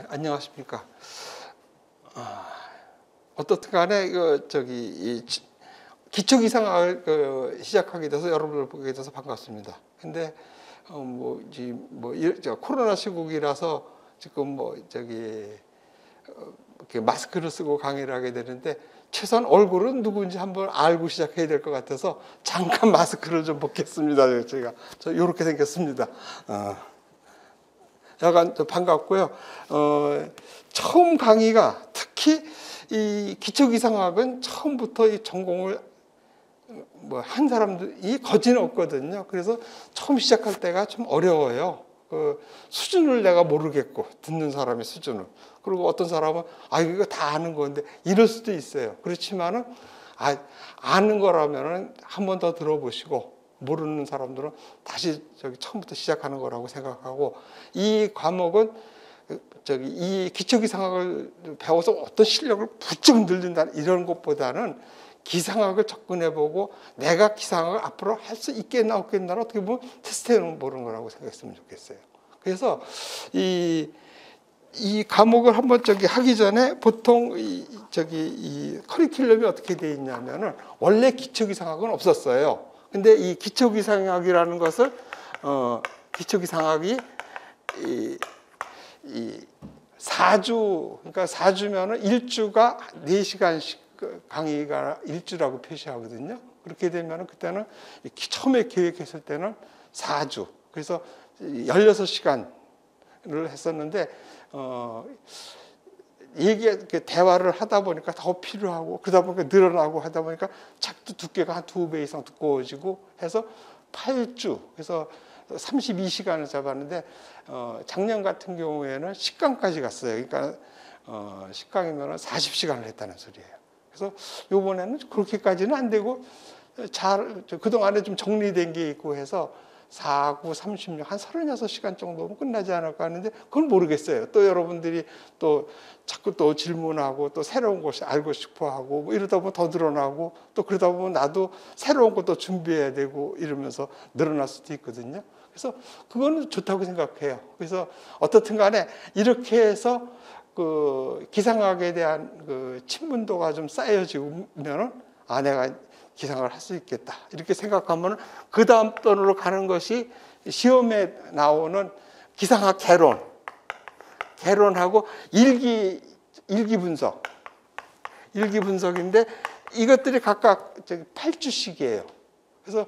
안녕하십니까. 어떻든 간에 기초기상학을 시작하게 돼서 여러분을 보게 돼서 반갑습니다. 근데 코로나 시국이라서 지금 이렇게 마스크를 쓰고 강의를 하게 되는데 최소한 얼굴은 누구인지 한번 알고 시작해야 될 것 같아서 잠깐 마스크를 좀 벗겠습니다. 제가 이렇게 생겼습니다. 약간 반갑고요. 처음 강의가 특히 이 기초기상학은 처음부터 이 전공을 한 사람들이 거진 없거든요. 그래서 처음 시작할 때가 좀 어려워요. 그 수준을 내가 모르겠고, 듣는 사람의 수준을. 그리고 어떤 사람은 이거 다 아는 건데 이럴 수도 있어요. 그렇지만은 아는 거라면은 한 번 더 들어보시고, 모르는 사람들은 다시 처음부터 시작하는 거라고 생각하고, 이 과목은 이 기초기상학을 배워서 어떤 실력을 부쩍 늘린다 이런 것보다는 기상학을 접근해보고 내가 기상학을 앞으로 할 수 있겠나 없겠나를 어떻게 보면 테스트해보는 거라고 생각했으면 좋겠어요. 그래서 이 과목을 한번 하기 전에 보통 이 커리큘럼이 어떻게 되어 있냐면은 원래 기초기상학은 없었어요. 근데 이 기초기상학이라는 것을 기초기상학이 이 4주, 그러니까 4주면은 1주가 4시간씩 강의가 1주라고 표시하거든요. 그렇게 되면은 그때는 처음에 계획했을 때는 4주. 그래서 16시간을 했었는데, 대화를 하다 보니까 더 필요하고, 그러다 보니까 늘어나고 하다 보니까 책도 두께가 한 2배 이상 두꺼워지고 해서 8주. 그래서 32시간을 잡았는데, 작년 같은 경우에는 10강까지 갔어요. 그러니까, 10강이면 40시간을 했다는 소리예요. 그래서 요번에는 그렇게까지는 안 되고, 그동안에 좀 정리된 게 있고 해서 4, 9, 36, 한 36시간 정도면 끝나지 않을까 하는데, 그건 모르겠어요. 또 여러분들이 또 자꾸 또 질문하고 또 새로운 것이 알고 싶어 하고 이러다 보면 더 늘어나고, 또 그러다 보면 나도 새로운 것도 준비해야 되고 이러면서 늘어날 수도 있거든요. 그래서 그거는 좋다고 생각해요. 그래서 어떻든 간에 이렇게 해서 그 기상학에 대한 친문도가 좀 쌓여지면은 내가 기상을 할 수 있겠다 이렇게 생각하면 그 다음 번으로 가는 것이 시험에 나오는 기상학 개론하고 일기 분석인데 이것들이 각각 8주씩이에요. 그래서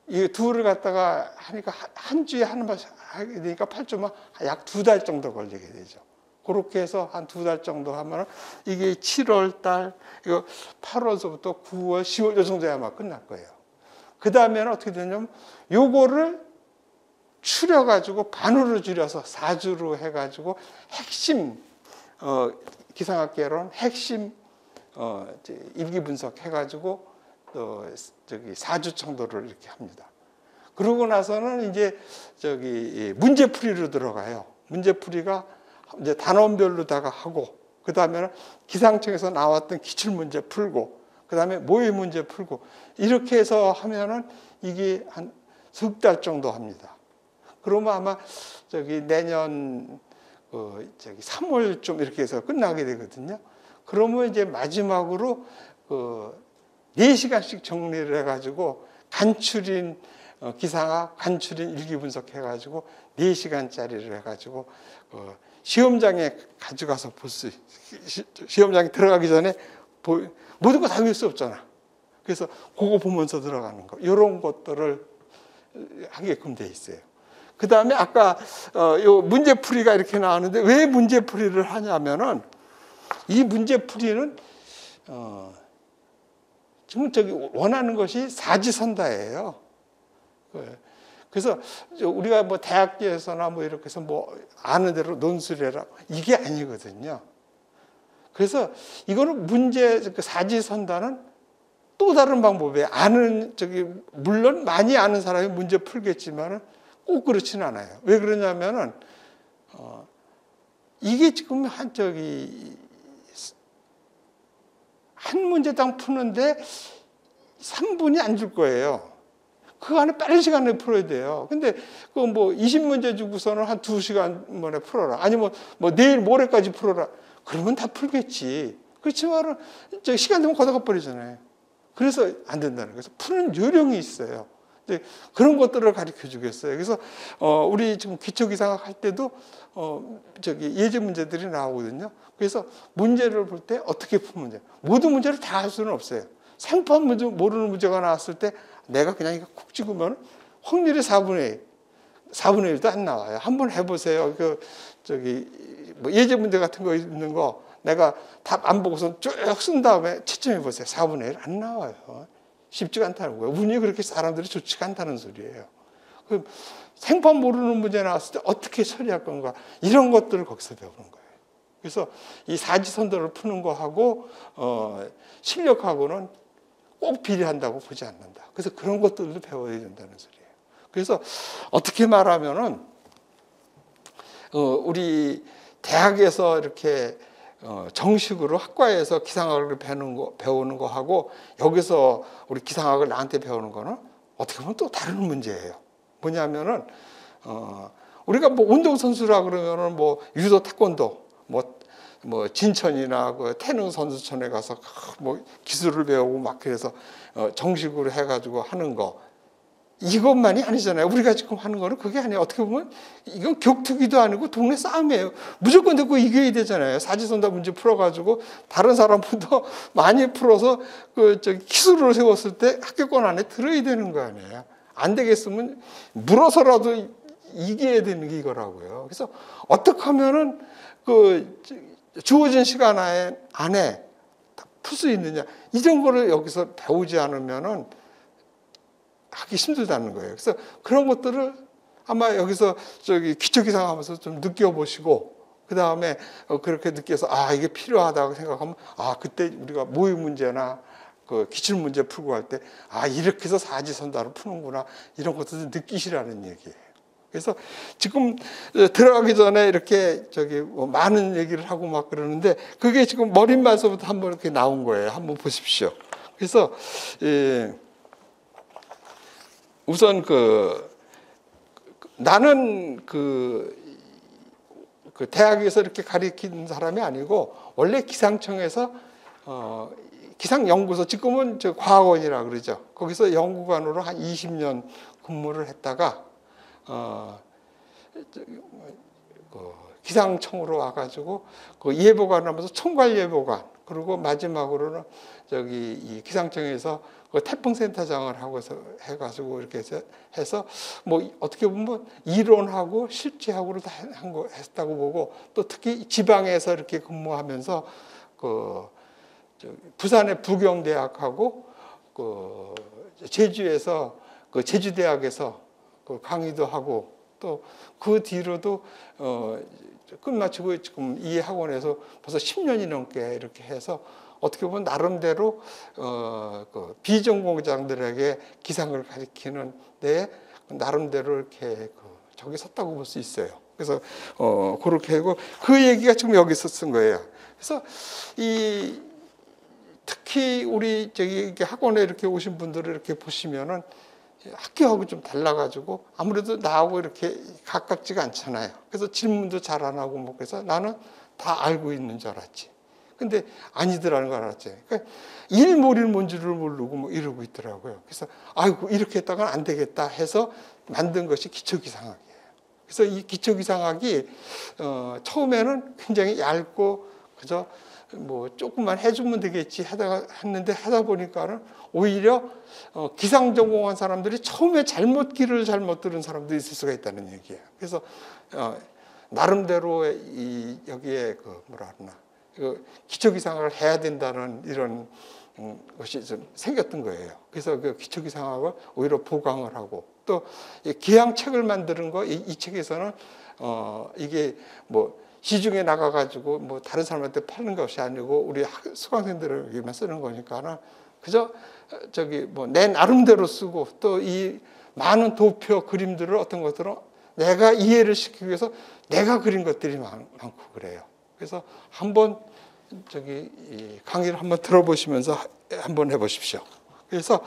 이 둘을 갖다가 하니까 한 주에 하는 번 하게 되니까 8주면 약 2달 정도 걸리게 되죠. 그렇게 해서 한 2달 정도 하면 이게 7월 달, 이거 8월서부터 9월, 10월 요 정도야 아마 끝날 거예요. 그 다음에는 어떻게 되냐면 요거를 줄여가지고 반으로 줄여서 4주로 해가지고 핵심 기상학 개론 핵심 일기 분석 해가지고 4주 정도를 이렇게 합니다. 그러고 나서는 이제 문제풀이로 들어가요. 문제풀이가 이제 단원별로다가 하고, 그 다음에는 기상청에서 나왔던 기출문제 풀고, 그 다음에 모의 문제 풀고, 이렇게 해서 하면은 이게 한 석 달 정도 합니다. 그러면 아마 내년 3월쯤 이렇게 해서 끝나게 되거든요. 그러면 이제 마지막으로 4시간씩 정리를 해가지고 간추린 기상학, 간추린 일기 분석 해가지고 4시간짜리를 해가지고 시험장에 가져가서 시험장에 들어가기 전에 모든 거 다 외울 수 없잖아. 그래서 그거 보면서 들어가는 거, 이런 것들을 하게끔 돼 있어요. 그 다음에 아까 요 문제풀이가 이렇게 나오는데 왜 문제풀이를 하냐면은 이 문제풀이는 지금 원하는 것이 사지선다예요. 그래서 우리가 대학교에서나 이렇게 해서 아는 대로 논술해라 이게 아니거든요. 그래서 이거는 사지선다는 또 다른 방법이에요. 물론 많이 아는 사람이 문제 풀겠지만은 꼭 그렇지는 않아요. 왜 그러냐면은 이게 지금 한 문제당 푸는데 3분이 안 줄 거예요. 그 안에 빠른 시간에 풀어야 돼요. 근데 그 뭐 20문제 주고서는 한 2시간 만에 풀어라. 아니면 뭐 내일 모레까지 풀어라. 그러면 다 풀겠지. 그렇지만은 저 시간 되면 걷어가 버리잖아요. 그래서 안 된다는 거예요. 그래서 푸는 요령이 있어요. 이제 그런 것들을 가르쳐 주겠어요. 그래서 우리 지금 기초기상학 할 때도 저기 예제 문제들이 나오거든요. 그래서 문제를 볼 때 어떻게 푸면 돼요. 모든 문제를 다 할 수는 없어요. 생판 문제 모르는 문제가 나왔을 때 내가 그냥 이거 콕 찍으면 확률이 4분의 1도 안 나와요. 한번 해보세요. 그 저기 뭐 예제 문제 같은 거 있는 거 내가 답 안 보고서 쭉 쓴 다음에 채점해 보세요. 4분의 1 안 나와요. 쉽지가 않다는 거예요. 운이 그렇게 사람들이 좋지가 않다는 소리예요. 그럼 생판 모르는 문제 나왔을 때 어떻게 처리할 건가 이런 것들을 거기서 배우는 거예요. 그래서 이 사지선도를 푸는 거하고 실력하고는 꼭 비례한다고 보지 않는다. 그래서 그런 것들도 배워야 된다는 소리예요. 그래서 어떻게 말하면은 우리 대학에서 이렇게 정식으로 학과에서 기상학을 배우는 거하고 여기서 우리 기상학을 나한테 배우는 거는 어떻게 보면 또 다른 문제예요. 뭐냐면은 우리가 뭐 운동선수라 그러면은 뭐 유도 태권도 뭐 진천이나 그 태릉 선수촌에 가서 뭐 기술을 배우고 막 그래서 정식으로 해가지고 하는 거 이것만이 아니잖아요. 우리가 지금 하는 거는 그게 아니에요. 어떻게 보면 이건 격투기도 아니고 동네 싸움이에요. 무조건 듣고 이겨야 되잖아요. 사지선다 문제 풀어가지고 다른 사람보다 많이 풀어서 기술을 세웠을 때 합격권 안에 들어야 되는 거 아니에요. 안 되겠으면 물어서라도 이겨야 되는 게 이거라고요. 그래서 어떻게 하면은 주어진 시간 안에 풀 수 있느냐 이런 거를 여기서 배우지 않으면은 하기 힘들다는 거예요. 그래서 그런 것들을 아마 여기서 기초기상 하면서 좀 느껴보시고 그 다음에 그렇게 느껴서 이게 필요하다고 생각하면 그때 우리가 모의 문제나 그 기출 문제 풀고 할 때 이렇게 해서 사지선다를 푸는구나 이런 것들을 느끼시라는 얘기예요. 그래서 지금 들어가기 전에 이렇게 뭐 많은 얘기를 하고 막 그러는데 그게 지금 머릿말서부터 한번 이렇게 나온 거예요. 한번 보십시오. 그래서 우선 나는 대학에서 이렇게 가르치는 사람이 아니고 원래 기상청에서 기상연구소 지금은 과학원이라 그러죠. 거기서 연구관으로 한 20년 근무를 했다가 기상청으로 와가지고 예보관 하면서 총괄예보관 그리고 마지막으로는 이 기상청에서 태풍센터장을 하고서 해가지고 이렇게 해서 뭐 어떻게 보면 이론하고 실제하고를 다 했다고 보고 또 특히 지방에서 이렇게 근무하면서 부산의 부경대학하고 제주에서 제주대학에서 강의도 하고 또 그 뒤로도 끝마치고 지금 이 학원에서 벌써 10년이 넘게 이렇게 해서 어떻게 보면 나름대로 비전공자들에게 기상을 가르치는 데 나름대로 이렇게 저기 섰다고 볼 수 있어요. 그래서 그렇게 하고 그 얘기가 지금 여기서 쓴 거예요. 그래서 특히 우리 학원에 이렇게 오신 분들을 이렇게 보시면은 학교하고 좀 달라가지고 아무래도 나하고 이렇게 가깝지가 않잖아요. 그래서 질문도 잘 안 하고 뭐 그래서 나는 다 알고 있는 줄 알았지. 근데 아니더라는 걸 알았지. 그러니까 일몰일 뭔지를 모르고 뭐 이러고 있더라고요. 그래서 아이고 이렇게 했다가는 안 되겠다 해서 만든 것이 기초기상학이에요. 그래서 이 기초기상학이 처음에는 굉장히 얇고 그저 뭐 조금만 해주면 되겠지 했는데 하다 보니까는 오히려 기상 전공한 사람들이 처음에 길을 잘못 들은 사람도 있을 수가 있다는 얘기예요. 그래서 나름대로 여기에 뭐라 그러나 기초기상학을 해야 된다는 이런 것이 좀 생겼던 거예요. 그래서 기초기상학을 오히려 보강을 하고 또 기항책을 만드는 거 이 책에서는 이게 뭐 시중에 나가가지고 뭐 다른 사람한테 파는 것이 아니고 우리 수강생들에게만 쓰는 거니까는 그저 뭐 내 나름대로 쓰고 또 이 많은 도표 그림들을 어떤 것들은 내가 이해를 시키기 위해서 내가 그린 것들이 많고 그래요. 그래서 한번 이 강의를 한번 들어보시면서 한번 해보십시오. 그래서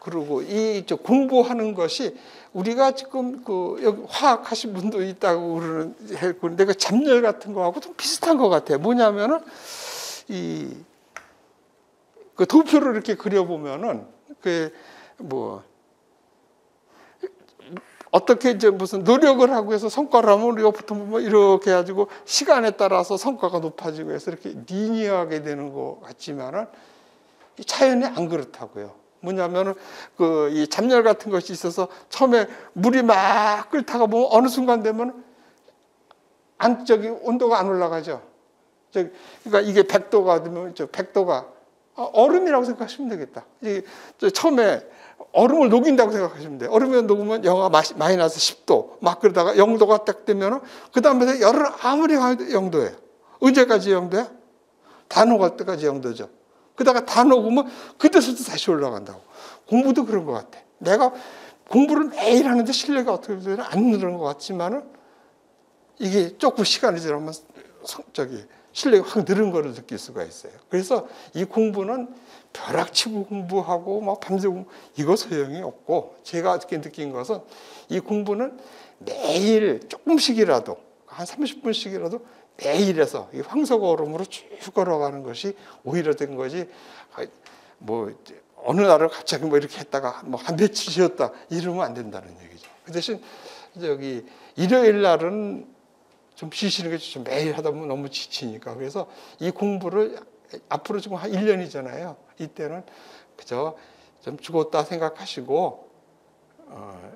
그리고 이 공부하는 것이 우리가 지금 그 여기 화학 하신 분도 있다고 그러는데 그 잡열 같은 거하고 좀 비슷한 것 같아요. 뭐냐면은 그 도표를 이렇게 그려보면은 그 뭐 어떻게 이제 무슨 노력을 하고 해서 성과를 하면 우리가 보통 뭐 이렇게 해가지고 시간에 따라서 성과가 높아지고 해서 이렇게 리니어하게 되는 것 같지만은 이 자연이 안 그렇다고요. 뭐냐면은 그 이 잡열 같은 것이 있어서 처음에 물이 막 끓다가 보면 어느 순간 되면 온도가 안 올라가죠. 그러니까 이게 100도가 되면 100도가 얼음이라고 생각하시면 되겠다. 처음에 얼음을 녹인다고 생각하시면 돼요. 얼음을 녹으면 영하 마이너스 10도 막 그러다가 0도가 딱 되면 그 다음에 열을 아무리 가도 0도예요. 언제까지 0도야? 다 녹을 때까지 0도죠. 그러다가 다 녹으면 그때서도 다시 올라간다고. 공부도 그런 것 같아. 내가 공부를 매일 하는데 실력이 어떻게 되나 안 늘는 것 같지만은 이게 조금 시간이 지나면 실력이 확 늘은 거를 느낄 수가 있어요. 그래서 이 공부는 벼락치고 공부하고 막 밤새 공부 이거 소용이 없고 제가 느낀 것은 이 공부는 매일 조금씩이라도 한 30분씩이라도 매일 해서 이 황석 얼음으로 쭉 걸어가는 것이 오히려 된 거지 뭐 어느 날을 갑자기 뭐 이렇게 했다가 뭐 한 며칠 쉬었다 이러면 안 된다는 얘기죠. 그 대신 일요일 날은 좀 쉬시는 게 좀 매일 하다 보면 너무 지치니까. 그래서 이 공부를 앞으로 지금 한 1년이잖아요. 이때는 그저 좀 죽었다 생각하시고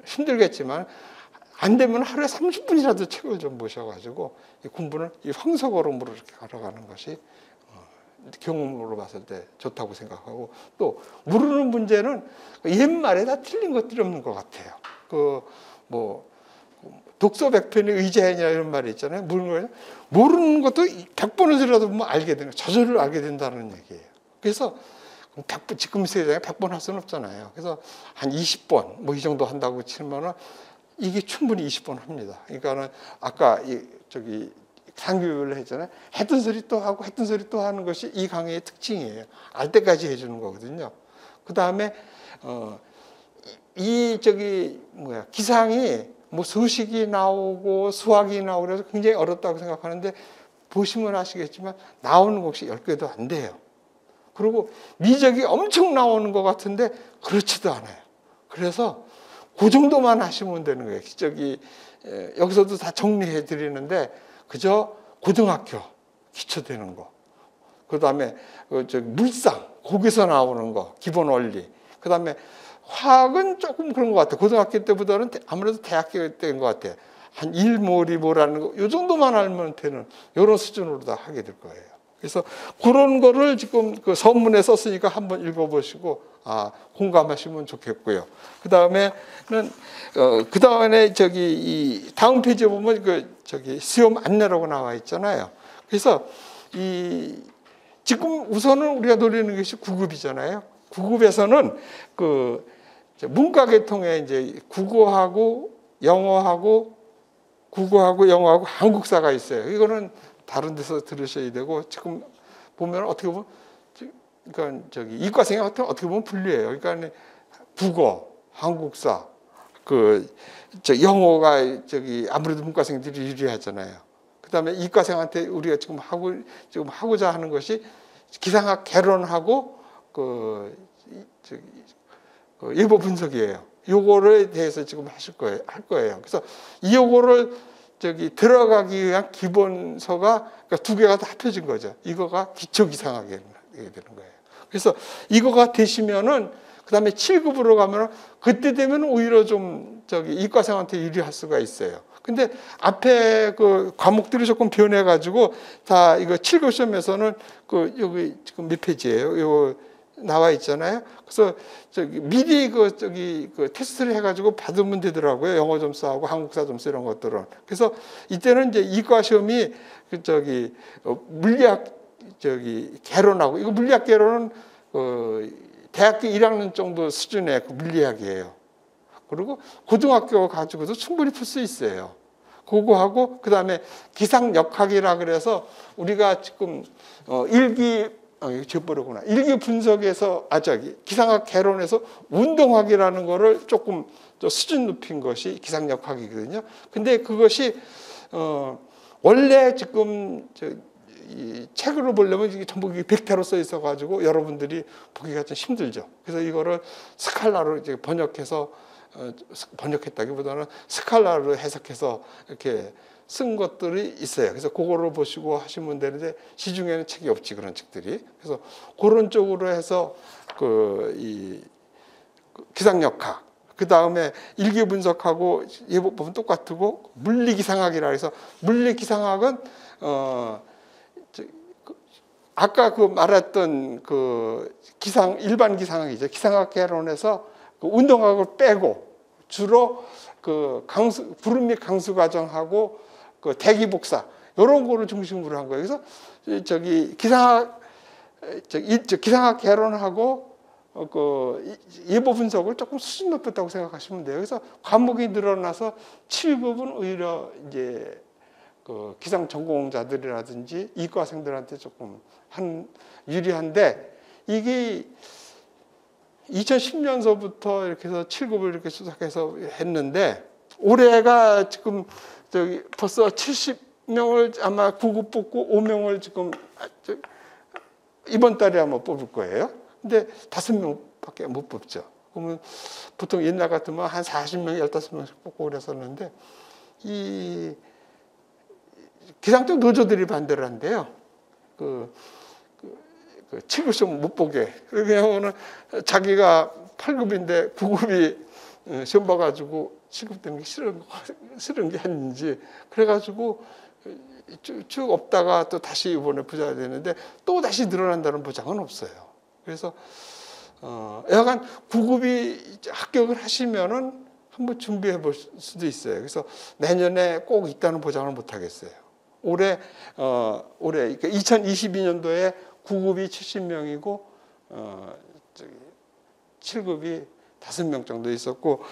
힘들겠지만 안 되면 하루에 30분이라도 책을 좀 보셔가지고 이 공부는 이 황석 얼음으로 이렇게 걸어가는 것이 경험으로 봤을 때 좋다고 생각하고 또 모르는 문제는 옛말에 다 틀린 것들이 없는 것 같아요. 독서백편의 의제냐 이런 말이 있잖아요. 모르는 것도 100번을 뭐 알게 되는, 저절로 알게 된다는 얘기예요. 그래서 100번, 지금 세상에 100번 할 수는 없잖아요. 그래서 한 20번 뭐 이 정도 한다고 치면은 이게 충분히 20번 합니다. 그러니까는 아까 상교육을 했잖아요. 했던 소리 또 하고 했던 소리 또 하는 것이 이 강의의 특징이에요. 알 때까지 해주는 거거든요. 그 다음에 기상이 뭐 수식이 나오고 수학이 나오고 그래서 굉장히 어렵다고 생각하는데 보시면 아시겠지만 나오는 것이 10개도 안 돼요. 그리고 미적이 엄청 나오는 것 같은데 그렇지도 않아요. 그래서 그 정도만 하시면 되는 거예요. 여기서도 다 정리해 드리는데 그저 고등학교 기초 되는 거, 그 다음에 물상 거기서 나오는 거 기본 원리, 그 다음에 화학은 조금 그런 것 같아요. 고등학교 때보다는 아무래도 대학교 때인 것 같아요. 한 1몰이 뭐라는 거, 이 정도만 알면 되는 이런 수준으로 다 하게 될 거예요. 그래서 그런 거를 지금 그 선문에 썼으니까 한번 읽어보시고 공감하시면 좋겠고요. 그 다음에 이 다음 페이지에 보면 시험 안내라고 나와 있잖아요. 그래서 지금 우선은 우리가 노리는 것이 9급이잖아요. 9급에서는 문과 계통에 이제 국어하고 영어하고 한국사가 있어요. 이거는 다른 데서 들으셔야 되고 지금 보면 어떻게 보면 이과생이 어떻게 보면 분류해요. 그러니까 국어, 한국사, 영어가 아무래도 문과생들이 유리하잖아요. 그다음에 이과생한테 우리가 지금 하고자 하는 것이 기상학 개론하고 예보 분석이에요. 요거에 대해서 지금 할 거예요. 그래서 요거를 들어가기 위한 기본서가 그러니까 두 개가 다 합쳐진 거죠. 이거가 기초기상학이 되는 거예요. 그래서 이거가 되시면은 그다음에 7급으로 가면은 그때 되면 오히려 좀 이과생한테 유리할 수가 있어요. 근데 앞에 그 과목들이 조금 변해가지고 다 이거 7급 시험에서는 여기 지금 몇 페이지예요? 요 나와 있잖아요. 그래서 미리 테스트를 해가지고 받으면 되더라고요. 영어 점수하고 한국사 점수 이런 것들은. 그래서 이때는 이제 이과 시험이 물리학 개론하고 이거 물리학 개론은 대학교 1학년 정도 수준의 물리학이에요. 그리고 고등학교 가지고도 충분히 풀 수 있어요. 그거하고 그다음에 기상역학이라 그래서 우리가 지금 1기 이거 지워버리구나. 일기 분석에서, 기상학 개론에서 운동학이라는 거를 조금 수준 높인 것이 기상역학이거든요. 근데 그것이, 원래 지금, 이 책으로 보려면 이게 전부 백태로 써 있어가지고 여러분들이 보기가 좀 힘들죠. 그래서 이거를 스칼라로 이제 번역했다기보다는 스칼라로 해석해서 이렇게 쓴 것들이 있어요. 그래서 그거를 보시고 하시면 되는데 시중에는 책이 없지, 그런 책들이. 그래서 그런 쪽으로 해서 기상역학, 그 다음에 일기 분석하고 예보법은 똑같고 물리기상학이라 해서, 물리기상학은 아까 말했던 일반 기상학이죠. 기상학 개론에서 운동학을 빼고 주로 구름 및 강수 과정하고 대기 복사 이런 거를 중심으로 한 거예요. 그래서 기상학 개론하고 예보 분석을 조금 수준 높였다고 생각하시면 돼요. 그래서 과목이 늘어나서 7급은 오히려 이제 기상 전공자들이라든지 이과생들한테 조금 유리한데, 이게 2010년서부터 이렇게 해서 7급을 이렇게 수석해서 했는데, 올해가 지금 벌써 70명을 아마 9급 뽑고 5명을 지금 이번 달에 아마 뽑을 거예요. 근데 5명밖에 못 뽑죠. 그러면 보통 옛날 같으면 한 40명, 15명씩 뽑고 그랬었는데, 이 기상청 노조들이 반대를 한대요. 7급 시험 못 보게. 왜냐하면 자기가 8급인데 9급이 시험 봐가지고 7급 되는 게 싫은 게 아닌지, 그래가지고 쭉 없다가 또 다시 이번에 부자가 되는데 또 다시 늘어난다는 보장은 없어요. 그래서 약간 9급이 합격을 하시면은 한번 준비해 볼 수도 있어요. 그래서 내년에 꼭 있다는 보장을 못 하겠어요. 올해 그러니까 2022년도에 9급이 70명이고 7급이 5명 정도 있었고,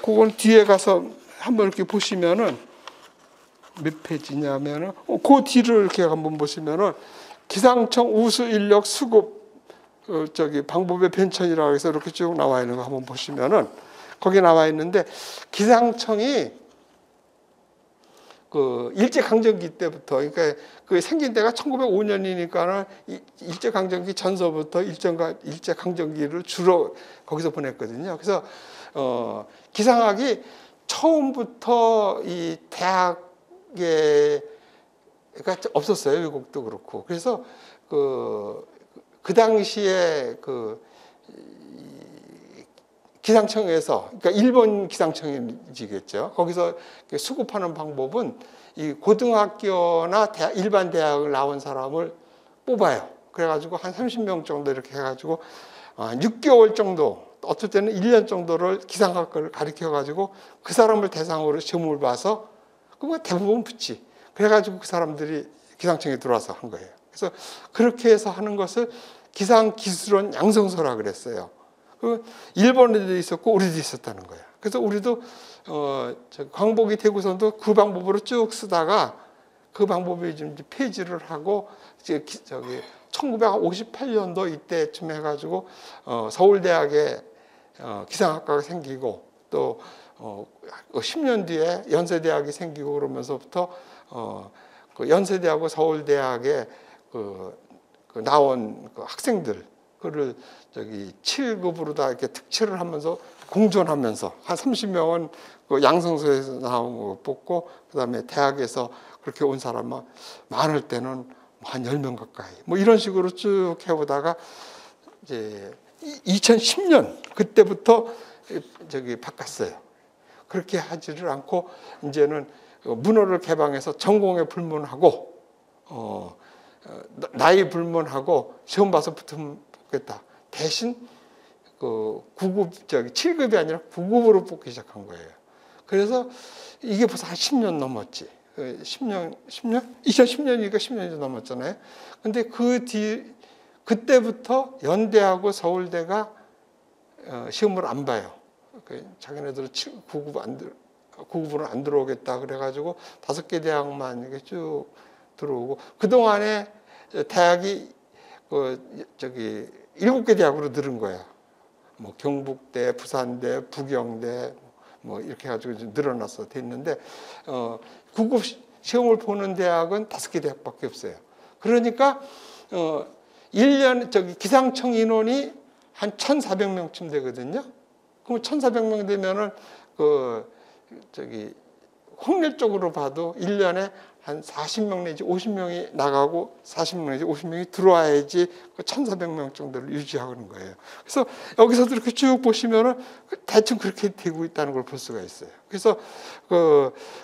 그건 뒤에 가서 한번 이렇게 보시면은 몇 페이지냐면은 그 뒤를 이렇게 한번 보시면은 기상청 우수 인력 수급 방법의 변천이라고 해서 이렇게 쭉 나와 있는 거 한번 보시면은, 거기 나와 있는데, 기상청이 일제강점기 때부터, 그러니까 생긴 때가 1905년이니까는 일제강점기 전서부터 일제강점기를 주로 거기서 보냈거든요. 그래서 기상학이 처음부터 이 대학에 없었어요. 외국도 그렇고. 그래서 그 당시에 기상청에서, 그러니까 일본 기상청이지겠죠. 거기서 수급하는 방법은 이 고등학교나 일반 대학을 나온 사람을 뽑아요. 그래가지고 한 30명 정도 이렇게 해가지고 6개월 정도, 어떨 때는 1년 정도를 기상학을 가르쳐가지고 그 사람을 대상으로 시험을 봐서 그거 대부분 붙지. 그래가지고 그 사람들이 기상청에 들어와서 한 거예요. 그래서 그렇게 해서 하는 것을 기상기술원 양성소라 그랬어요. 일본에도 있었고 우리도 있었다는 거야. 그래서 우리도 광복이 되고선도 그 방법으로 쭉 쓰다가 그 방법이 좀 폐지를 하고 1958년도 이때쯤 해가지고 서울대학에 기상학과가 생기고, 또 10년 뒤에 연세대학이 생기고, 그러면서부터 그 연세대하고 서울대학에 나온 학생들 그를 7급으로 다 이렇게 특채를 하면서 공존하면서 한 30명은 그 양성소에서 나온 거 뽑고, 그다음에 대학에서 그렇게 온 사람은 많을 때는 한 10명 가까이 뭐 이런 식으로 쭉 해보다가 이제 2010년 그때부터 바꿨어요. 그렇게 하지를 않고 이제는 문호를 개방해서 전공에 불문하고 나이 불문하고 시험 봐서 붙겠다. 대신 7급이 아니라 9급으로 뽑기 시작한 거예요. 그래서 이게 벌써 한 10년 넘었지. 2010년이니까 10년이 넘었잖아요. 근데 그때부터 연대하고 서울대가 시험을 안 봐요. 자기네들은 9급으로 안 들어오겠다. 그래가지고 5개 대학만 이렇게 쭉 들어오고, 그동안에 대학이 저기 7개 대학으로 늘은 거야. 뭐 경북대, 부산대, 부경대 뭐 이렇게 해가지고 좀 늘어났어 됐는데 구급 시험을 보는 대학은 5개 대학밖에 없어요. 그러니까 1년 저기 기상청 인원이 한 1,400명쯤 되거든요. 그럼 1,400명 되면은 저기 홍련 쪽으로 봐도 1년에 한 40명 내지 50명이 나가고 40명 내지 50명이 들어와야지 그 1,400명 정도를 유지하는 거예요. 그래서 여기서도 이렇게 쭉 보시면은 대충 그렇게 되고 있다는 걸 볼 수가 있어요. 그래서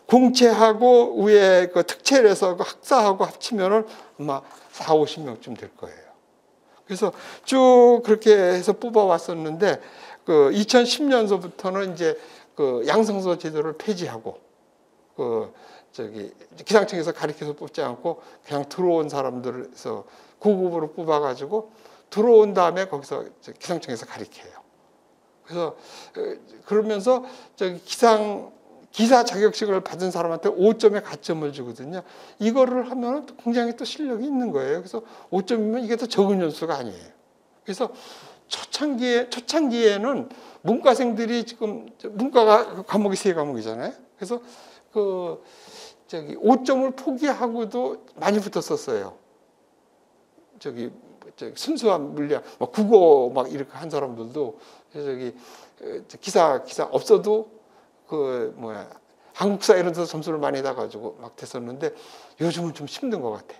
공채하고 위에 특채에서 학사하고 합치면은 아마 4, 50명쯤 될 거예요. 그래서 쭉 그렇게 해서 뽑아왔었는데 2010년서부터는 이제 양성서 제도를 폐지하고 저기 기상청에서 가리켜서 뽑지 않고 그냥 들어온 사람들에서 고급으로 뽑아가지고 들어온 다음에 거기서 기상청에서 가리켜요. 그래서 그러면서 저기 기사 자격증을 받은 사람한테 5점의 가점을 주거든요. 이거를 하면 굉장히 또 실력이 있는 거예요. 그래서 5점이면 이게 더 적은 연수가 아니에요. 그래서 초창기에는 문과생들이 지금 문과가 과목이 3과목이잖아요. 그래서 저기 5점을 포기하고도 많이 붙었었어요. 저기 순수한 물리학, 막 국어 막 이렇게 한 사람들도 저기 기사 없어도 한국사 이런 데서 점수를 많이 따가지고 막 됐었는데 요즘은 좀 힘든 것 같아.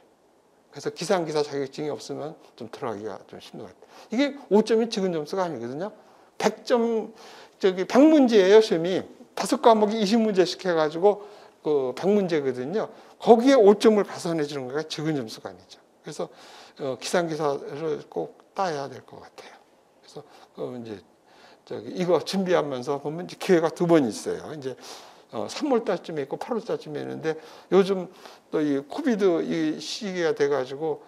그래서 기상기사 자격증이 없으면 좀 들어가기가 좀 힘든 것 같아. 이게 5점이 적은 점수가 아니거든요. 100점 저기 100문제예요 시험이. 5과목이 20문제씩 해가지고 100문제거든요. 거기에 5점을 가산해 주는 거가 적은 점수가 아니죠. 그래서 기상기사를 꼭 따야 될 것 같아요. 그래서 이제 이거 준비하면서 보면 이제 기회가 2번 있어요. 이제 3월 달쯤에 있고 8월 달쯤에 있는데 요즘 또 이 코비드 이 시기가 돼가지고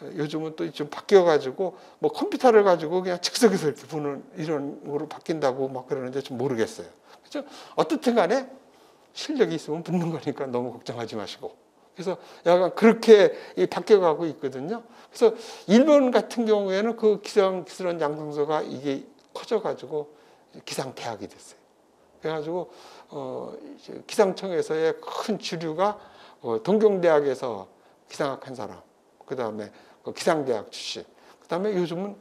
요즘은 또 좀 바뀌어가지고 뭐 컴퓨터를 가지고 그냥 즉석에서 이렇게 보는 이런 거로 바뀐다고 막 그러는데 좀 모르겠어요. 그렇죠? 어떻든 간에 실력이 있으면 붙는 거니까 너무 걱정하지 마시고. 그래서 약간 그렇게 바뀌어가고 있거든요. 그래서 일본 같은 경우에는 그 기술원 양성소가 이게 커져가지고 기상대학이 됐어요. 그래가지고 기상청에서의 큰 주류가 동경대학에서 기상학 한 사람, 그 다음에 기상대학 출신, 그 다음에 요즘은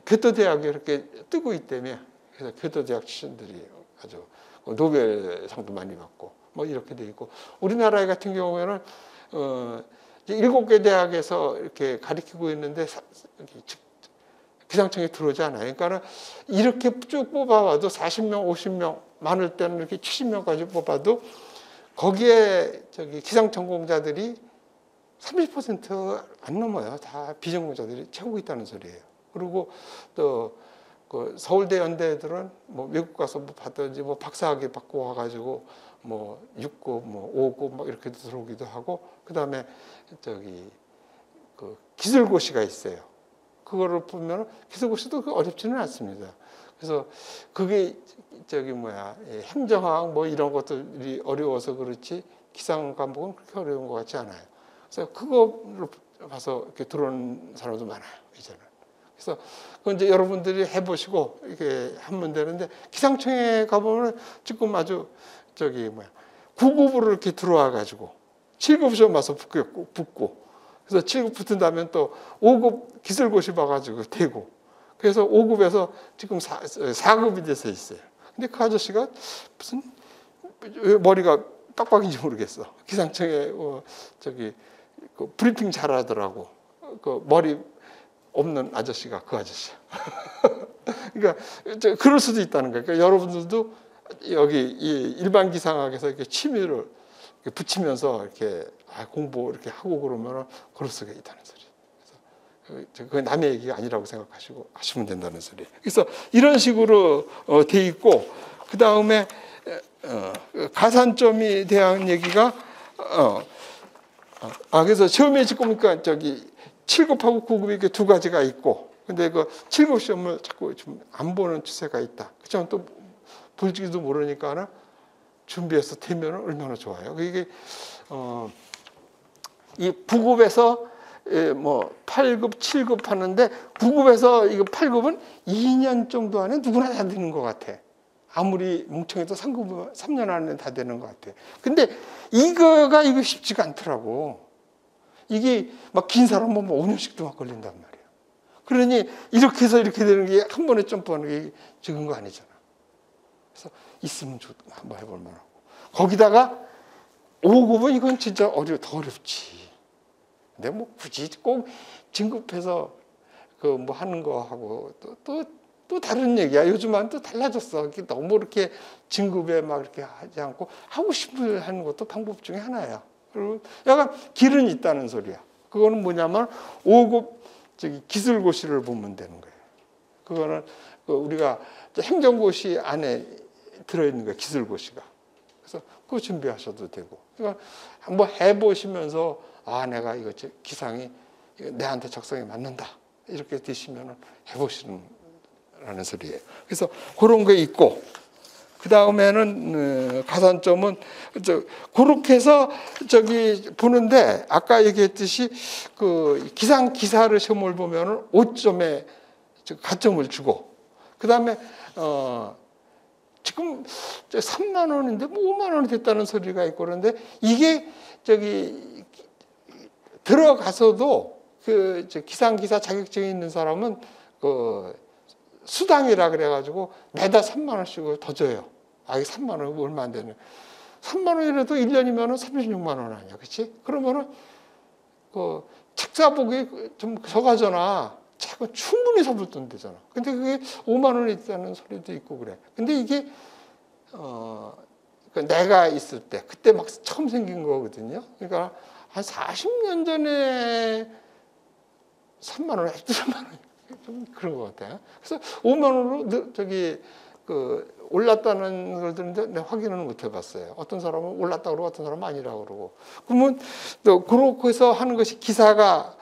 교토대학이 이렇게 뜨고 있다며. 그래서 교토대학 출신들이 아주 노벨상도 많이 받고 뭐 이렇게 돼 있고, 우리나라 같은 경우에는 7개 대학에서 이렇게 가르치고 있는데 기상청에 들어오지 않아요. 그러니까 이렇게 쭉 뽑아와도 40명, 50명, 많을 때는 이렇게 70명까지 뽑아도 거기에 기상 전공자들이 30% 안 넘어요. 다 비전공자들이 채우고 있다는 소리예요. 그리고 또 서울대 연대들은 뭐 외국 가서 뭐 받든지 뭐 박사학위 받고 와가지고 뭐 6급, 뭐 5급 막 이렇게 들어오기도 하고, 그 다음에 기술고시가 있어요. 그거를 보면 기술고시도 어렵지는 않습니다. 그래서 그게 행정학 뭐 이런 것들이 어려워서 그렇지 기상 과목은 그렇게 어려운 것 같지 않아요. 그래서 그거를 봐서 이렇게 들어오는 사람도 많아요, 이제는. 그래서 그건 이제 여러분들이 해보시고 이렇게 하면 되는데, 기상청에 가보면 지금 아주 9급으로 이렇게 들어와가지고 7급 시험 와서 붙고, 그래서 7급 붙은 다음에 또 5급 기술고시 봐가지고 되고, 그래서 5급에서 지금 4급이 돼서 있어요. 근데 그 아저씨가 무슨 왜 머리가 빡빡인지 모르겠어. 기상청에 브리핑 잘하더라고. 머리 없는 아저씨가 그 아저씨야. 그러니까 그럴 수도 있다는 거예요. 그러니까 여러분들도 여기 이 일반 기상학에서 이렇게 취미를 이렇게 붙이면서 이렇게 공부 이렇게 하고 그러면 그럴 수가 있다는 소리. 그래서 그 남의 얘기가 아니라고 생각하시고 하시면 된다는 소리. 그래서 이런 식으로 돼 있고, 그 다음에 가산점에 대한 얘기가 그래서 처음에 지금 보니까 7급하고 9급이 이렇게 두 가지가 있고, 근데 그 7급 시험을 자꾸 좀 안 보는 추세가 있다. 그렇지만 또 볼지도 모르니까는 준비해서 되면 얼마나 좋아요. 이게 이 9급에서 뭐 8급, 7급 하는데 9급에서 이거 8급은 2년 정도 안에 누구나 다 되는 것 같아. 아무리 뭉청해도 3급은 3년 안에 다 되는 것 같아. 근데 이거 쉽지가 않더라고. 이게 막 긴 사람은 뭐 5년씩도 막 걸린단 말이야. 그러니 이렇게 해서 이렇게 되는 게 한 번에 점프하는 게 적은 거 아니잖아. 그래서 있으면 한번 해볼 만하고. 거기다가 5급은 이건 진짜 더 어렵지. 근데 뭐 굳이 꼭 진급해서 그 뭐 하는 거 하고 또 다른 얘기야. 요즘은 또 달라졌어. 너무 이렇게 진급에 막 이렇게 하지 않고 하고 싶을 하는 것도 방법 중에 하나야. 그리고 약간 길은 있다는 소리야. 그거는 뭐냐면 5급 기술고시를 보면 되는 거예요. 그거는 우리가 행정고시 안에 들어있는 거예요. 기술고시가. 그래서 그거 준비하셔도 되고. 그러니까 한번 해보시면서 내가 이거 기상이 내한테 적성에 맞는다. 이렇게 되시면 해보시라는 소리예요. 그래서 그런 게 있고, 그 다음에는 가산점은 그렇게 해서 보는데 아까 얘기했듯이 그 기상 기사를 시험을 보면은 5점에 가점을 주고, 그 다음에 지금 3만 원인데 뭐 5만 원이 됐다는 소리가 있고 그런데 이게 들어가서도 그 기상기사 자격증이 있는 사람은 그 수당이라 그래가지고 매달 3만 원씩을 더 줘요. 이게 3만 원 얼마 안 되네. 3만 원이라도 1년이면 36만 원 아니야. 그치? 그러면은 그 책사복이 좀 저가잖아. 책은 충분히 사볼 되잖아. 근데 그게 5만 원이 있다는 소리도 있고 그래. 근데 이게 내가 있을 때 그때 막 처음 생긴 거거든요. 그러니까 한 40년 전에 3만 원, 3만 원 좀 그런 것 같아요. 그래서 5만 원으로 올랐다는 걸 듣는데 내가 확인은 못 해봤어요. 어떤 사람은 올랐다 그러고 어떤 사람은 아니라고 그러고. 그러면 또 그렇게 해서 하는 것이 기사가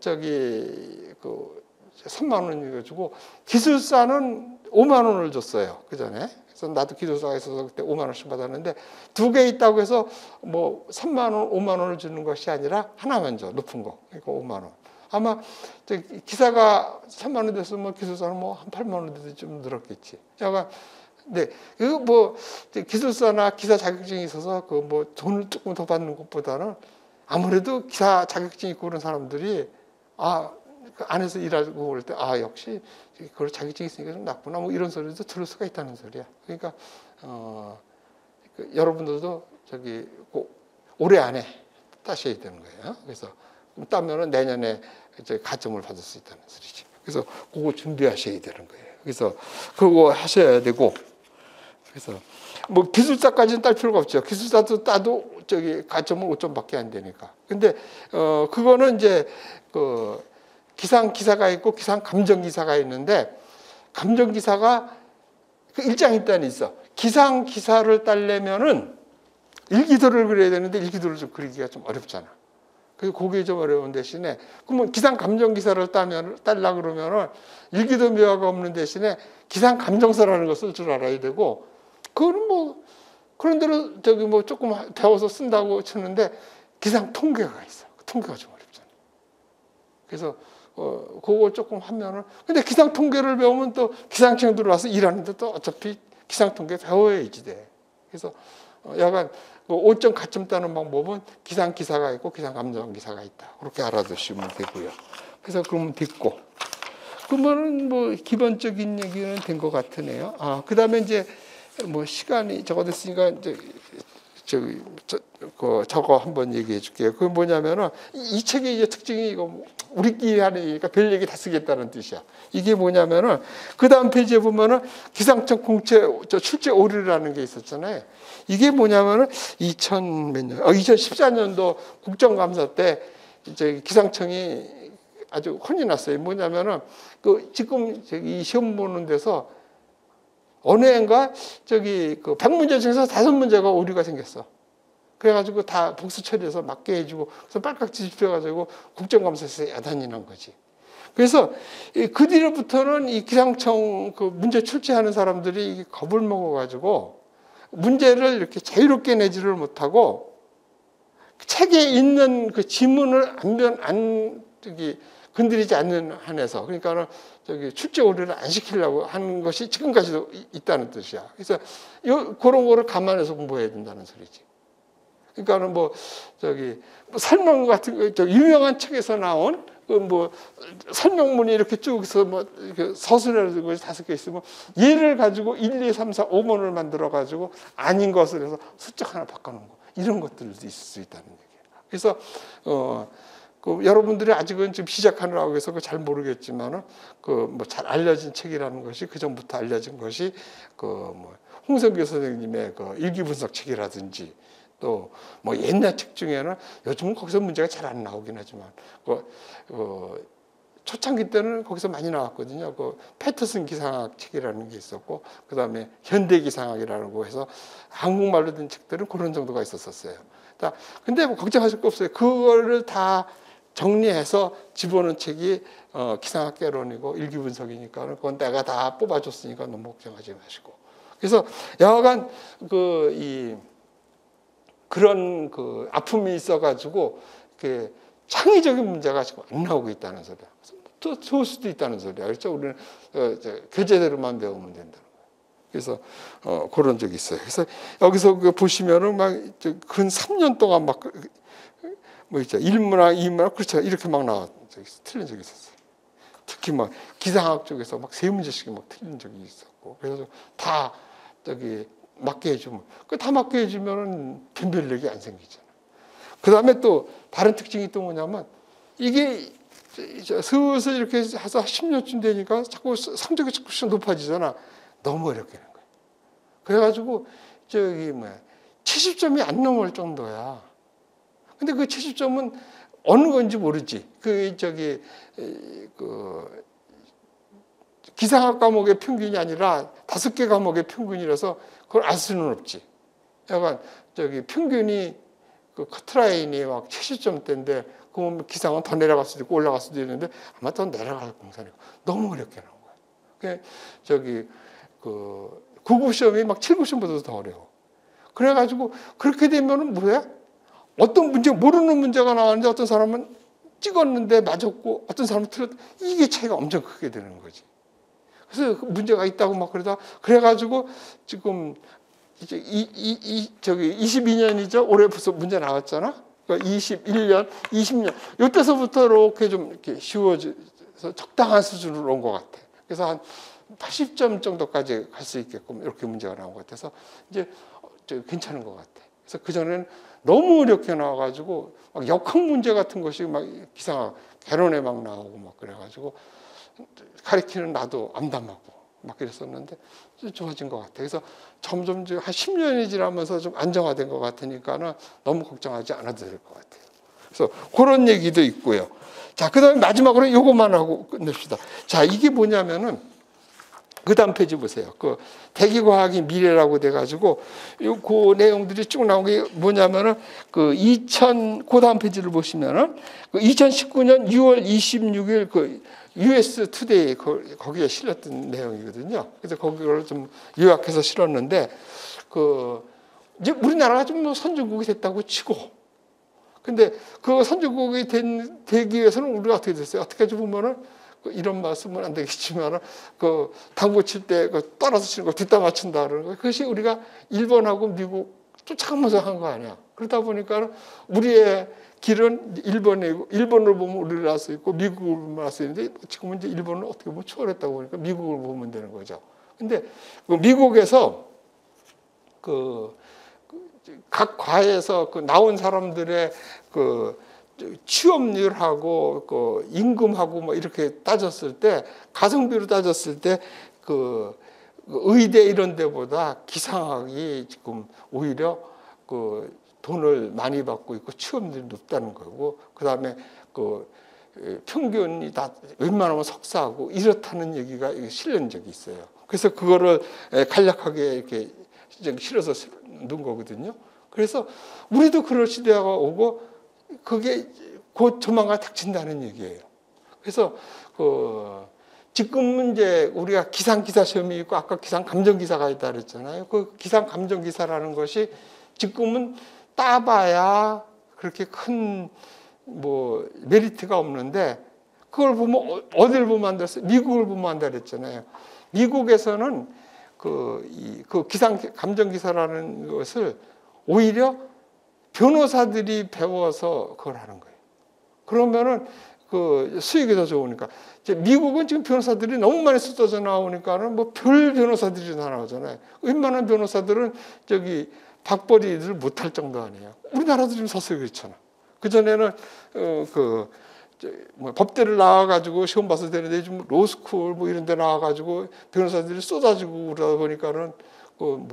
3만 원이어가지고 기술사는 5만 원을 줬어요. 그 전에. 그래서 나도 기술사가 있어서 그때 5만 원씩 받았는데 두 개 있다고 해서 뭐 3만 원, 5만 원을 주는 것이 아니라 하나만 줘. 높은 거. 그러니까 5만 원. 아마 기사가 3만 원 됐으면 기술사는 뭐 한 8만 원 돼도 좀 늘었겠지. 약간 네, 그 뭐 기술사나 기사 자격증이 있어서 그 뭐 돈을 조금 더 받는 것보다는 아무래도 기사 자격증 있고 그런 사람들이 그 안에서 일하고 올 때 역시 그걸 자격증이 있으니까 좀 낫구나 뭐 이런 소리도 들을 수가 있다는 소리야. 그러니까 여러분들도 올해 안에 따셔야 되는 거예요. 그래서 따면은 내년에 가점을 받을 수 있다는 소리지. 그래서 그거 준비하셔야 되는 거예요. 그래서 그거 하셔야 되고, 그래서 뭐 기술사까지는 딸 필요가 없죠. 기술사도 따도 가점은 5점밖에 안 되니까. 근데 그거는 이제 그 기상 기사가 있고 기상 감정 기사가 있는데, 감정 기사가 그 일장일단이 있어. 기상 기사를 따려면은 일기도를 그려야 되는데 일기도를 좀 그리기가 좀 어렵잖아. 그래서 그게 좀 어려운 대신에, 그러면 기상 감정 기사를 딸라 그러면은 일기도 묘화가 없는 대신에 기상 감정서라는 걸 쓸 줄 알아야 되고, 그거는 뭐 그런 대로 뭐 조금 배워서 쓴다고 치는데 기상 통계가 있어. 통계가 좀 어렵잖아. 그래서 그거 조금 하면은, 근데 기상 통계를 배우면 또 기상청 들어와서 일하는데 또 어차피 기상 통계 배워야지 돼. 그래서 약간 5점 가점 따는 방법은 기상 기사가 있고 기상 감정 기사가 있다. 그렇게 알아두시면 되고요. 그래서 그러면 됐고, 그러면은 뭐 기본적인 얘기는 된 것 같으네요. 그다음에 이제 뭐 시간이 적어됐으니까 이제 저거 한번 얘기해 줄게요. 그게 뭐냐면은 이 책의 이제 특징이 이거 우리끼리 하니까 별 얘기 다 쓰겠다는 뜻이야. 이게 뭐냐면은 그 다음 페이지에 보면은 기상청 공채 출제 오류라는 게 있었잖아요. 이게 뭐냐면은 2014년도 국정감사 때 이제 기상청이 아주 혼이 났어요. 뭐냐면은 지금 이 시험 보는 데서 어느 해인가 그 100문제 중에서 5문제가 오류가 생겼어. 그래가지고 다 복수 처리해서 맞게 해주고, 그래서 빨갛게 뒤집혀가지고 국정감사에서 야단이 난 거지. 그래서 그 뒤로부터는 이 기상청 그 문제 출제하는 사람들이 겁을 먹어가지고 문제를 이렇게 자유롭게 내지를 못하고 책에 있는 그 지문을 안 저기 건드리지 않는 한에서, 그러니까는 저기 출제 오류를 안 시키려고 하는 것이 지금까지도 있다는 뜻이야. 그래서 그런 거를 감안해서 공부해야 된다는 소리지. 그러니까는 뭐 저기 설명 같은 거, 저 유명한 책에서 나온 그 뭐 설명문이 이렇게 쭉 있어, 뭐 서술해서 5개 있으면 얘를 가지고 1, 2, 3, 4, 5번을 만들어 가지고 아닌 것을 해서 숫자 하나 바꿔놓은 거, 이런 것들도 있을 수 있다는 얘기예요. 그래서 여러분들이 아직은 지금 시작하느라고 해서 잘 모르겠지만은 뭐 잘 알려진 책이라는 것이, 그 전부터 알려진 것이 뭐 홍석규 선생님의 일기 분석 책이라든지, 또 뭐 옛날 책 중에는, 요즘은 거기서 문제가 잘 안 나오긴 하지만 초창기 때는 거기서 많이 나왔거든요. 패터슨 기상학 책이라는 게 있었고, 그 다음에 현대 기상학이라고 해서 한국말로 된 책들은 그런 정도가 있었어요. 근데 뭐 걱정하실 거 없어요. 그거를 다 정리해서 집어넣은 책이 기상학 개론이고 일기 분석이니까, 그건 내가 다 뽑아줬으니까 너무 걱정하지 마시고. 그래서 여하간 그런 아픔이 있어가지고 창의적인 문제가 지금 안 나오고 있다는 소리야. 또 좋을 수도 있다는 소리야. 그렇죠? 우리는 교재대로만 배우면 된다는 거야. 그래서 그런 적이 있어요. 그래서 여기서 보시면은 막 근 3년 동안 막 뭐 있죠, 1문학, 2문학, 그렇죠, 이렇게 막 틀린 적이 있었어요. 특히 막 기상학 쪽에서 막 3문제씩 막 틀린 적이 있었고, 그래서 다 맞게 해주면, 다 맞게 해주면은 변별력이 안 생기잖아. 그 다음에 또 다른 특징이 또 뭐냐면, 이게 슬슬 이렇게 해서 10년쯤 되니까 자꾸 성적이 조금씩 높아지잖아. 너무 어렵게 하는 거야. 그래가지고 70점이 안 넘을 정도야. 근데 그 70점은 어느 건지 모르지. 기상학 과목의 평균이 아니라 5개 과목의 평균이라서 그걸 알 수는 없지. 약간 평균이 커트라인이 막 70점대인데, 그러면 기상은 더 내려갈 수도 있고 올라갈 수도 있는데 아마 더 내려갈 공산이고, 너무 어렵게 나온 거야. 구급 시험이 막 7급 시험보다도 더 어려워. 그래가지고 그렇게 되면은 뭐야? 어떤 문제, 모르는 문제가 나왔는데 어떤 사람은 찍었는데 맞았고 어떤 사람은 틀렸, 이게 차이가 엄청 크게 되는 거지. 그래서 문제가 있다고 막 그래가지고 지금 이제 22년이죠. 올해 벌써 문제 나왔잖아. 그러니까 21년, 20년 이때서부터 이렇게 좀 이렇게 쉬워져서 적당한 수준으로 온 것 같아. 그래서 한 80점 정도까지 갈 수 있게끔 이렇게 문제가 나온 것 같아서 이제 괜찮은 것 같아. 그래서 그 전에는 너무 어렵게 나와가지고 막 역학 문제 같은 것이 막 기상학 개론에 막 나오고 막 그래가지고 가르치는 나도 암담하고 막 그랬었는데 좋아진 것 같아. 그래서 점점 한 10년이 지나면서 좀 안정화된 것 같으니까는 너무 걱정하지 않아도 될 것 같아요. 그래서 그런 얘기도 있고요. 자, 그 다음에 마지막으로 이것만 하고 끝냅시다. 자, 이게 뭐냐면은 그 다음 페이지 보세요. 대기과학이 미래라고 돼가지고 그 내용들이 쭉 나온 게 뭐냐면은 그 다음 페이지를 보시면은 2019년 6월 26일 US 투데이 거기에 실렸던 내용이거든요. 그래서 거기를 좀 요약해서 실었는데 이제 우리나라가 좀 뭐 선진국이 됐다고 치고, 근데 그 선진국이 되기 위해서는 우리가 어떻게 됐어요? 어떻게 보면은 이런 말씀은 안 되겠지만 당구 칠 때 따라서 치는 거 뒷담 맞춘다 그러는 거, 그것이 우리가 일본하고 미국 쫓아가면서 한 거 아니야. 그러다 보니까 우리의 길은 일본을 보면 우리나라 수 있고 미국을 보면 수 있는데, 지금은 이제 일본을 어떻게 보면 초월했다고 보니까 미국을 보면 되는 거죠. 근데 미국에서 각 과에서 나온 사람들의 취업률하고 임금하고 뭐 이렇게 따졌을 때, 가성비로 따졌을 때 의대 이런 데보다 기상학이 지금 오히려 돈을 많이 받고 있고 취업률이 높다는 거고, 그다음에 평균이 다 웬만하면 석사하고 이렇다는 얘기가 실린 적이 있어요. 그래서 그거를 간략하게 이렇게 실어서 넣은 거거든요. 그래서 우리도 그럴 시대가 오고 그게 곧 조만간 닥친다는 얘기예요. 그래서 지금은 이제 우리가 기상기사 시험이 있고 아까 기상감정기사가 있다 그랬잖아요. 그 기상감정기사라는 것이 지금은 따봐야 그렇게 큰 뭐 메리트가 없는데 그걸 보면 어디를 보면 안 됐어요? 미국을 보면 안 되랬잖아요. 미국에서는 그 감정 기사라는 것을 오히려 변호사들이 배워서 그걸 하는 거예요. 그러면은 그 수익이 더 좋으니까. 이제 미국은 지금 변호사들이 너무 많이 쏟아져 나오니까는 뭐 별 변호사들이 다 나오잖아요. 웬만한 변호사들은 저기 밥벌이를 못할 정도 아니에요. 우리나라도 지금 서서히 그렇잖아. 그전에는 뭐 법대를 나와가지고 시험 봐서 되는데 요즘 로스쿨 뭐 이런 데 나와가지고 변호사들이 쏟아지고 그러다 보니까는 그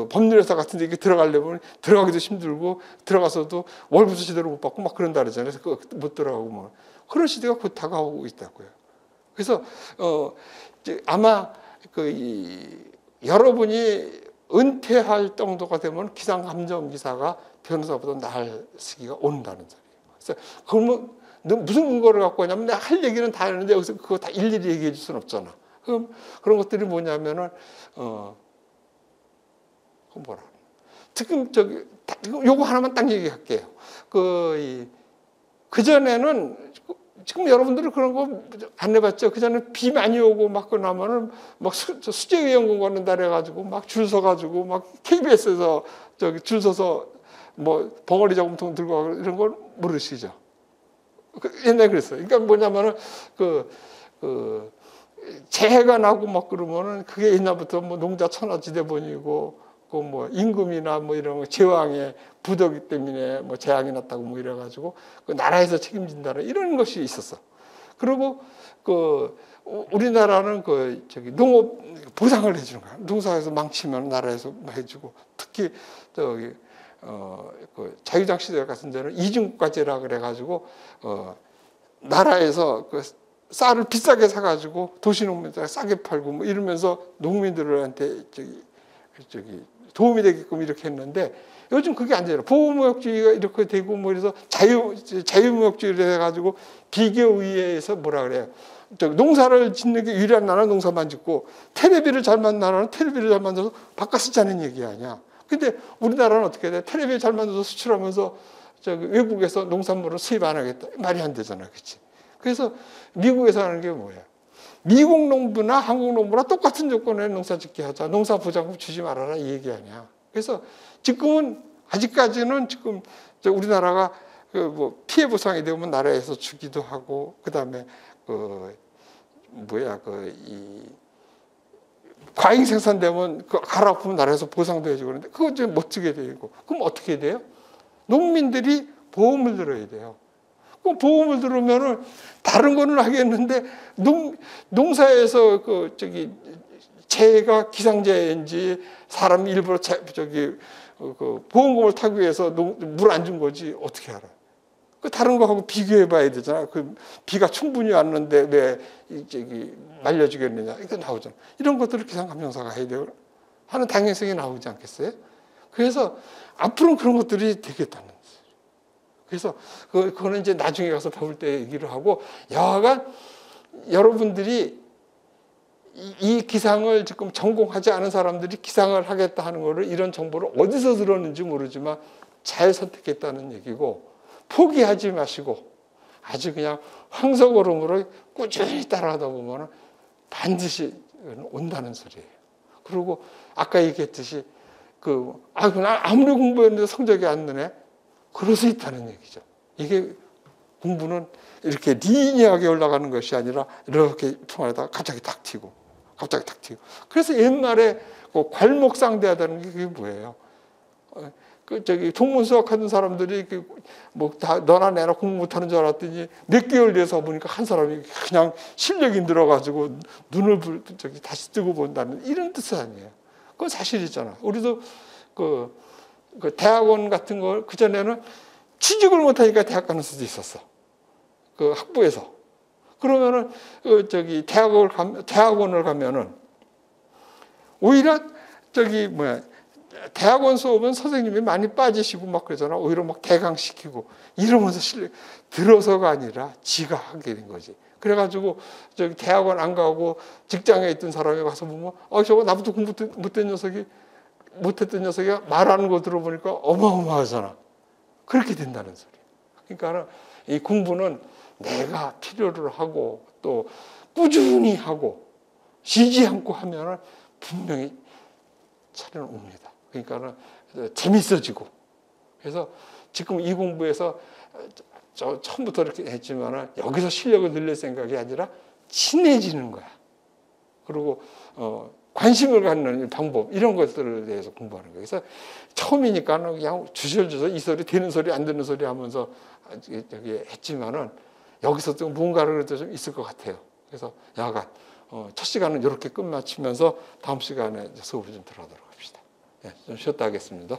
법률회사 같은 데 들어가려면 들어가기도 힘들고 들어가서도 월급도 제대로 못 받고 막 그런다 그러잖아요. 그래서 못 들어가고 뭐 그런 시대가 곧 다가오고 있다고요. 그래서 아마 여러분이 은퇴할 정도가 되면 기상감정기사가 변호사보다 나을 시기가 온다는 소리예요. 그래서 그러면 너 무슨 근거를 갖고 하냐면 내가 할 얘기는 다 하는데 여기서 그거 다 일일이 얘기해 줄 수는 없잖아. 그럼 그런 것들이 뭐냐면은 지금 요거 하나만 딱 얘기할게요. 그전에는 지금 여러분들은 그런 거 안 해봤죠? 그전에 비 많이 오고 막 그러면은 막 수재위원공 받는다 그래가지고 막 줄 서가지고 막 KBS에서 줄 서서 뭐 벙어리 저금통 들고 가고 이런 걸 모르시죠? 옛날에 그랬어요. 그러니까 뭐냐면은 재해가 나고 막 그러면은 그게 옛날부터 뭐 농자 천하지대본이고 뭐 임금이나 뭐 이런 거 제왕의 부덕이 때문에 뭐 재앙이 났다고 뭐 이래가지고 그 나라에서 책임진다는 이런 것이 있었어. 그리고 우리나라는 농업 보상을 해주는 거야. 농사에서 망치면 나라에서 해주고 특히 자유장 시대 같은 데는 이중국가제라 그래가지고 나라에서 쌀을 비싸게 사가지고 도시농민들 싸게 팔고 뭐 이러면서 농민들한테 도움이 되게끔 이렇게 했는데 요즘 그게 안 돼요. 보호무역주의가 이렇게 되고 뭐 이래서 자유무역주의를 해가지고 비교의회에서 뭐라 그래요. 농사를 짓는 게 유리한 나라는 농사만 짓고 테레비를 잘 만든 나라는 테레비를 잘 만들어서 바꿔 쓰자는 얘기 아니야. 근데 우리나라는 어떻게 돼? 테레비 잘 만들어서 수출하면서 외국에서 농산물을 수입 안 하겠다. 말이 안 되잖아. 그렇지? 그래서 미국에서 하는 게 뭐예요? 미국 농부나 한국 농부나 똑같은 조건에 농사 짓게 하자. 농사 보장금 주지 말아라. 이 얘기 아니야. 그래서 지금은 아직까지는 지금 우리나라가 뭐 피해 보상이 되면 나라에서 주기도 하고 그다음에 과잉 생산되면 가라 아프면 나라에서 보상도 해주고 그러는데 그거 좀 못 주게 되고 그럼 어떻게 돼요? 농민들이 보험을 들어야 돼요. 그럼 보험을 들으면은 다른 거는 하겠는데 농사에서 재해가 기상재해인지 사람 일부러 보험금을 타기 위해서 물 안 준 거지 어떻게 알아? 다른 거하고 비교해봐야 되잖아. 비가 충분히 왔는데 왜 말려주겠느냐 이거 나오잖아. 이런 것들을 기상감정사가 해야 돼요. 하는 당연성이 나오지 않겠어요? 그래서 앞으로는 그런 것들이 되겠다는 거예요. 그래서 그거는 이제 나중에 가서 배울 때 얘기를 하고 여하간 여러분들이 이 기상을 지금 전공하지 않은 사람들이 기상을 하겠다 하는 거를 이런 정보를 어디서 들었는지 모르지만 잘 선택했다는 얘기고 포기하지 마시고 아주 그냥 황소걸음으로 꾸준히 따라가다 보면 반드시 온다는 소리예요. 그리고 아까 얘기했듯이 그냥 아무리 공부했는데 성적이 안 느네? 그럴 수 있다는 얘기죠. 이게 공부는 이렇게 리니어하게 올라가는 것이 아니라 이렇게 통하다가 갑자기 탁 튀고 갑자기 탁 튀고. 그래서 옛날에 괄목상대하다는 게 그게 뭐예요? 동문 수학하는 사람들이 뭐 다 너나 내나 공부 못하는 줄 알았더니 몇 개월 돼서 보니까 한 사람이 그냥 실력이 늘어가지고 눈을 다시 뜨고 본다는 이런 뜻이 아니에요. 그건 사실이잖아. 우리도 그 대학원 같은 걸 그전에는 취직을 못하니까 대학 가는 수도 있었어. 그 학부에서. 그러면은 대학원을 가면은 오히려 대학원 수업은 선생님이 많이 빠지시고 막 그러잖아. 오히려 막 대강시키고 이러면서 들어서가 아니라 지가 하게 된 거지. 그래가지고 대학원 안 가고 직장에 있던 사람이 가서 보면 저거 나부터 공부 못된 녀석이 못했던 녀석이 말하는 거 들어보니까 어마어마하잖아. 그렇게 된다는 소리예요. 그러니까 이 공부는 내가 필요를 하고 또 꾸준히 하고 쉬지 않고 하면 분명히 차례는 옵니다. 그러니까 재밌어지고. 그래서 지금 이 공부에서 처음부터 이렇게 했지만 여기서 실력을 늘릴 생각이 아니라 친해지는 거야. 그리고 관심을 갖는 방법 이런 것들에 대해서 공부하는 거예요. 그래서 처음이니까 그냥 주절주절 이 소리 되는 소리 안 되는 소리 하면서 여기 했지만은 여기서 또 뭔가를 좀 있을 것 같아요. 그래서 야간 첫 시간은 이렇게 끝마치면서 다음 시간에 수업을 좀 들어가도록 합시다. 좀 쉬었다 하겠습니다.